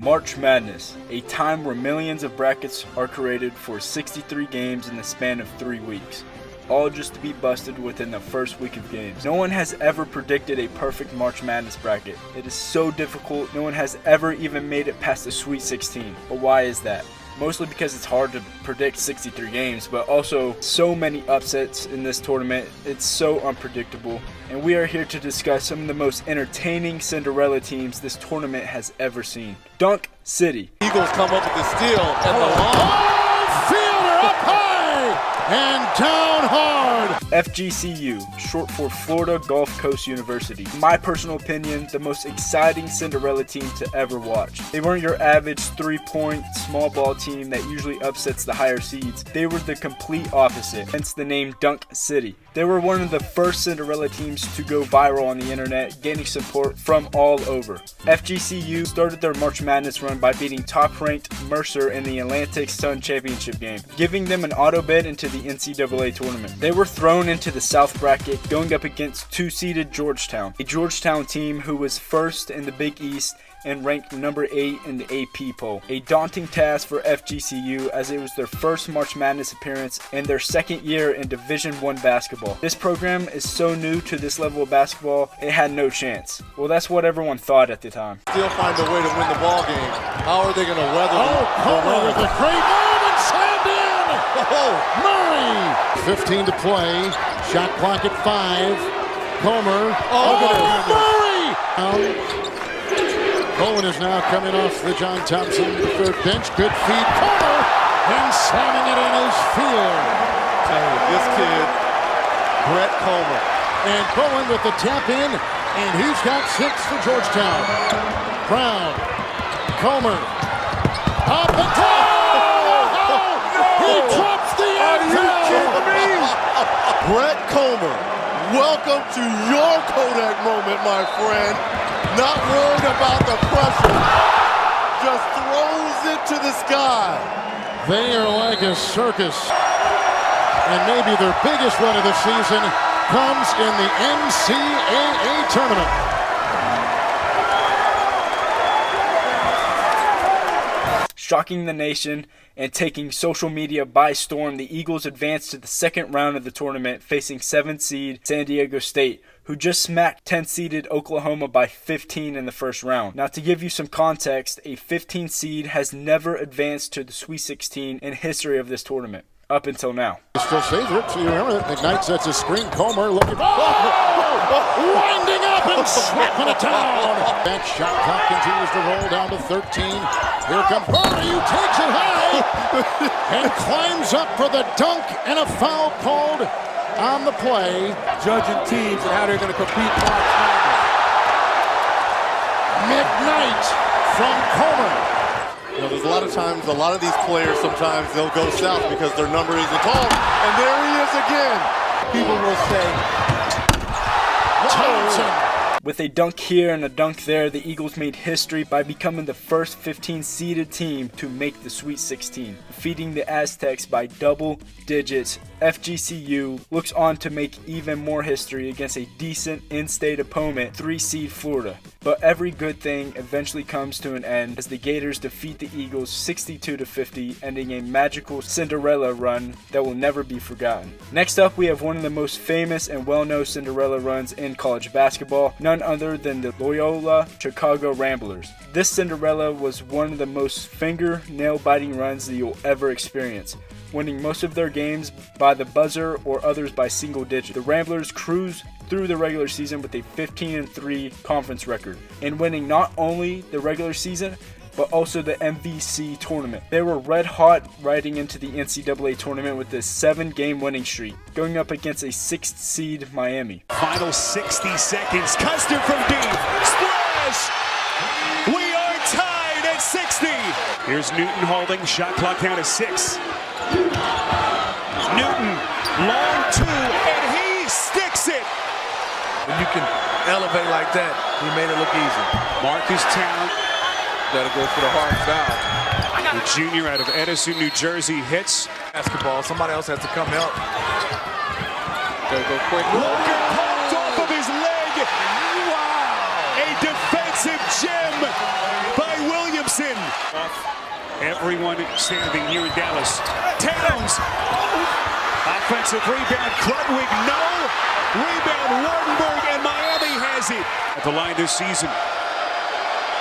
March Madness, a time where millions of brackets are created for 63 games in the span of 3 weeks, all just to be busted within the first week of games. No one has ever predicted a perfect March Madness bracket. It is so difficult, no one has ever even made it past the Sweet 16. But why is that? Mostly because it's hard to predict 63 games, but also so many upsets in this tournament. It's so unpredictable. And we are here to discuss some of the most entertaining Cinderella teams this tournament has ever seen. Dunk City. Eagles come up with the steal and the long fielder up high and down hard. FGCU, short for Florida Gulf Coast University. In my personal opinion, the most exciting Cinderella team to ever watch. They weren't your average 3-point small ball team that usually upsets the higher seeds. They were the complete opposite, hence the name Dunk City. They were one of the first Cinderella teams to go viral on the internet, gaining support from all over. FGCU started their March Madness run by beating top-ranked Mercer in the Atlantic Sun Championship game, giving them an auto bid into the NCAA tournament. They were thrown into the South bracket, going up against 2-seeded Georgetown, a Georgetown team who was first in the Big East and ranked number 8 in the AP poll. A daunting task for FGCU as it was their first March Madness appearance and their second year in Division I basketball. This program is so new to this level of basketball, it had no chance. Well, that's what everyone thought at the time. Still find a way to win the ball game. How are they going to weather Comer with a great move and slammed in! Murray! 15 to play. Shot clock at 5. Comer. Murray! Cohen is now coming off the John Thompson third bench. Good feed. Comer! And slamming it in his field. this kid, Brett Comer. And Cohen with the tap in, and he's got 6 for Georgetown. Brown. Comer. Up and down! He drops the anvil! Are you kidding me? Brett Comer, welcome to your Kodak moment, my friend. Not worried about the pressure, just throws it to the sky. They are like a circus. And maybe their biggest run of the season comes in the NCAA tournament. Shocking the nation and taking social media by storm, the Eagles advanced to the second round of the tournament, facing 7th seed San Diego State, who just smacked 10th-seeded Oklahoma by 15 in the first round. Now, to give you some context, a 15 seed has never advanced to the Sweet 16 in history of this tournament, up until now. Still favorite, so you remember that McKnight sets a screen. Comer looking, winding up and slapping it down. That shot clock continues to roll down to 13. Here comes Murray, who takes it high and climbs up for the dunk, and a foul called on the play. Judging teams and how they're going to compete in March Madness. McKnight from Comer. You know, there's a lot of times, a lot of these players, sometimes they'll go south because their number isn't called. And there he is again. People will say, Thompson. With a dunk here and a dunk there, the Eagles made history by becoming the first 15-seeded team to make the Sweet 16, defeating the Aztecs by double digits. FGCU looks on to make even more history against a decent in-state opponent, 3-seed Florida. But every good thing eventually comes to an end as the Gators defeat the Eagles 62-50, ending a magical Cinderella run that will never be forgotten. Next up, we have one of the most famous and well-known Cinderella runs in college basketball, none other than the Loyola Chicago Ramblers. This Cinderella was one of the most fingernail-biting runs that you'll ever experience, winning most of their games by the buzzer or others by single digit. The Ramblers cruised through the regular season with a 15-3 conference record and winning not only the regular season but also the MVC tournament. They were red hot riding into the NCAA tournament with this 7-game winning streak, going up against a 6th seed Miami. Final 60 seconds, Custer from deep, splash! We are tied at 60. Here's Newton holding, shot clock down to 6. Newton, long 2, and he sticks it. When you can elevate like that, he made it look easy. Marcus Town, Gotta go for the hard foul. the junior out of Edison, New Jersey, hits. Basketball, somebody else has to come help. Gotta go quick. Walker popped off of his leg. Wow! A defensive gem by Williamson. Everyone standing here in Dallas. Towns. Offensive rebound. Krudwig, no. Rebound, Wardenberg, and Miami has it. At the line this season.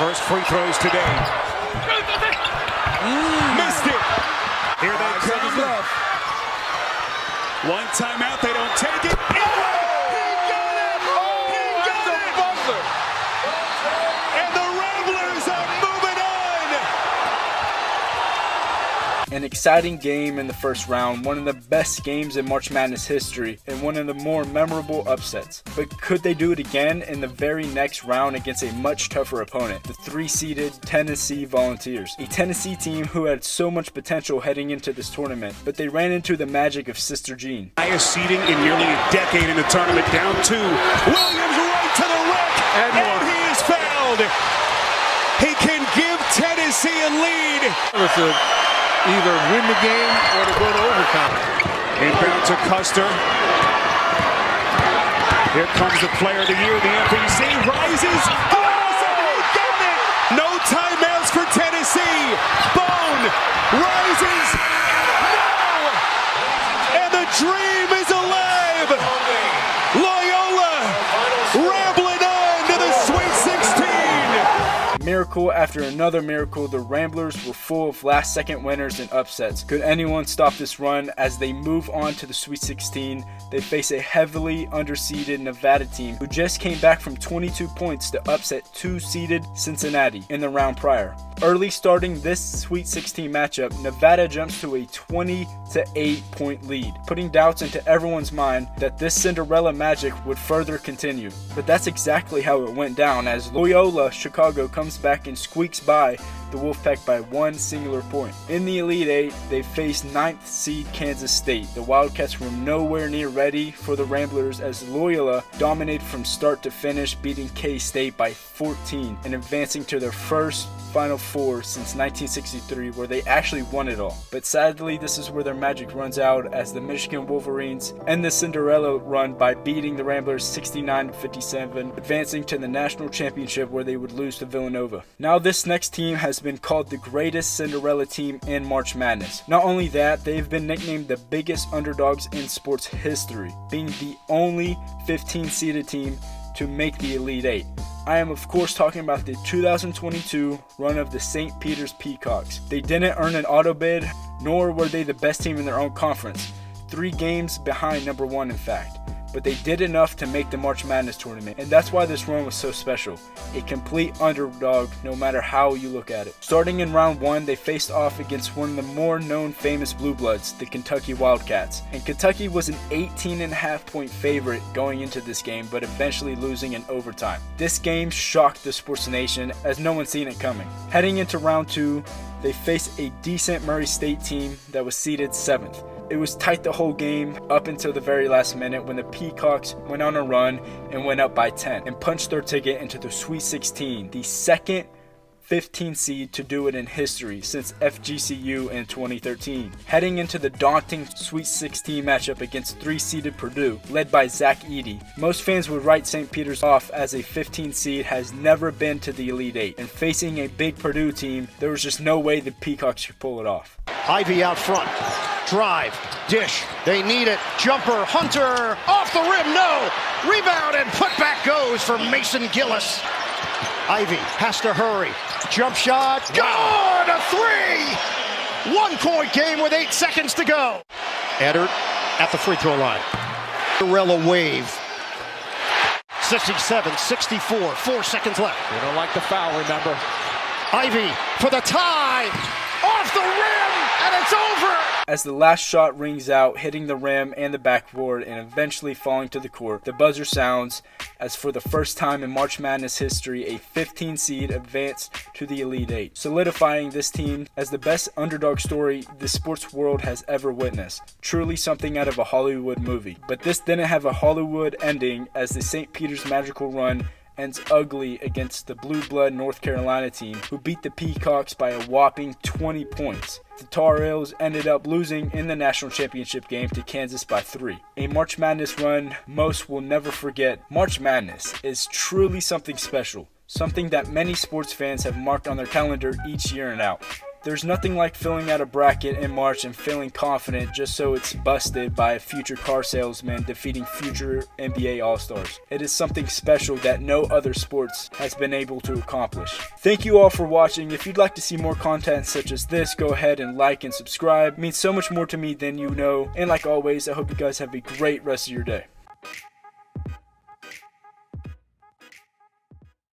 First free throws today. Missed it. Here they come. One timeout, they don't take it. He got it! He got it! Buzzer. And the Ramblers are moving on! An exciting game in the first round, one of the best games in March Madness history, and one of the more memorable upsets. But could they do it again in the very next round against a much tougher opponent, the 3-seeded Tennessee Volunteers? A Tennessee team who had so much potential heading into this tournament, but they ran into the magic of Sister Jean. Highest seeding in nearly a decade in the tournament, down 2. Williams right to the rack, and he is fouled. He can give Tennessee a lead. Either win the game or to go to overtime. Inbound to Custer. Here comes the player of the year, the FGCU rises. Oh, he got it! No timeouts for Tennessee. Bone rises. No! And the dream is alive. Loyola rambling on to the Sweet 16. Miracle after another miracle, the Ramblers were full of last-second winners and upsets. Could anyone stop this run? As they move on to the Sweet 16, they face a heavily underseeded Nevada team who just came back from 22 points to upset 2-seeded Cincinnati in the round prior. Early starting this Sweet 16 matchup, Nevada jumps to a 20-8 point lead, putting doubts into everyone's mind that this Cinderella magic would further continue. But that's exactly how it went down, as Loyola Chicago comes back and squeaks by the Wolfpack by one singular point. In the Elite Eight, they faced 9th seed Kansas State. The Wildcats were nowhere near ready for the Ramblers as Loyola dominated from start to finish, beating K-State by 14 and advancing to their first Final Four since 1963, where they actually won it all. But sadly, this is where their magic runs out, as the Michigan Wolverines end the Cinderella run by beating the Ramblers 69-57, advancing to the national championship where they would lose to Villanova. Now this next team has been called the greatest Cinderella team in March Madness. Not only that, they've been nicknamed the biggest underdogs in sports history, being the only 15-seeded team to make the Elite Eight. I am of course talking about the 2022 run of the St. Peter's Peacocks. They didn't earn an auto bid, nor were they the best team in their own conference. 3 games behind number 1 in fact. But they did enough to make the March Madness tournament, and that's why this run was so special. A complete underdog no matter how you look at it. Starting in round 1, they faced off against one of the more known famous Blue Bloods, the Kentucky Wildcats. And Kentucky was an 18.5 point favorite going into this game, but eventually losing in overtime. This game shocked the sports nation as no one seen it coming. Heading into round 2, they faced a decent Murray State team that was seeded 7th. It was tight the whole game up until the very last minute when the Peacocks went on a run and went up by 10 and punched their ticket into the Sweet 16, the second 15 seed to do it in history since FGCU in 2013. Heading into the daunting Sweet 16 matchup against 3-seeded Purdue, led by Zach Edey. Most fans would write St. Peter's off as a 15 seed has never been to the Elite Eight, and facing a big Purdue team, there was just no way the Peacocks could pull it off. Ivy out front. Drive. Dish. They need it. Jumper. Hunter. Off the rim. No. Rebound and putback goes for Mason Gillis. Ivy has to hurry. Jump shot. Good! A 3! 1 point game with 8 seconds to go. Eddard at the free throw line. Cinderella wave. 67-64. 4 seconds left. They don't like the foul, remember. Ivy for the tie. Off the rim, and it's over! As the last shot rings out, hitting the rim and the backboard and eventually falling to the court, the buzzer sounds as for the first time in March Madness history, a 15 seed advanced to the Elite Eight, solidifying this team as the best underdog story the sports world has ever witnessed. Truly something out of a Hollywood movie. But this didn't have a Hollywood ending, as the St. Peter's magical run ends ugly against the Blue Blood North Carolina team, who beat the Peacocks by a whopping 20 points. The Tar Heels ended up losing in the national championship game to Kansas by 3. A March Madness run most will never forget. March Madness is truly something special. something that many sports fans have marked on their calendar each year and out. There's nothing like filling out a bracket in March and feeling confident just so it's busted by a future car salesman defeating future NBA All-Stars. It is something special that no other sports has been able to accomplish. Thank you all for watching. If you'd like to see more content such as this, go ahead and like and subscribe. It means so much more to me than you know. And like always, I hope you guys have a great rest of your day.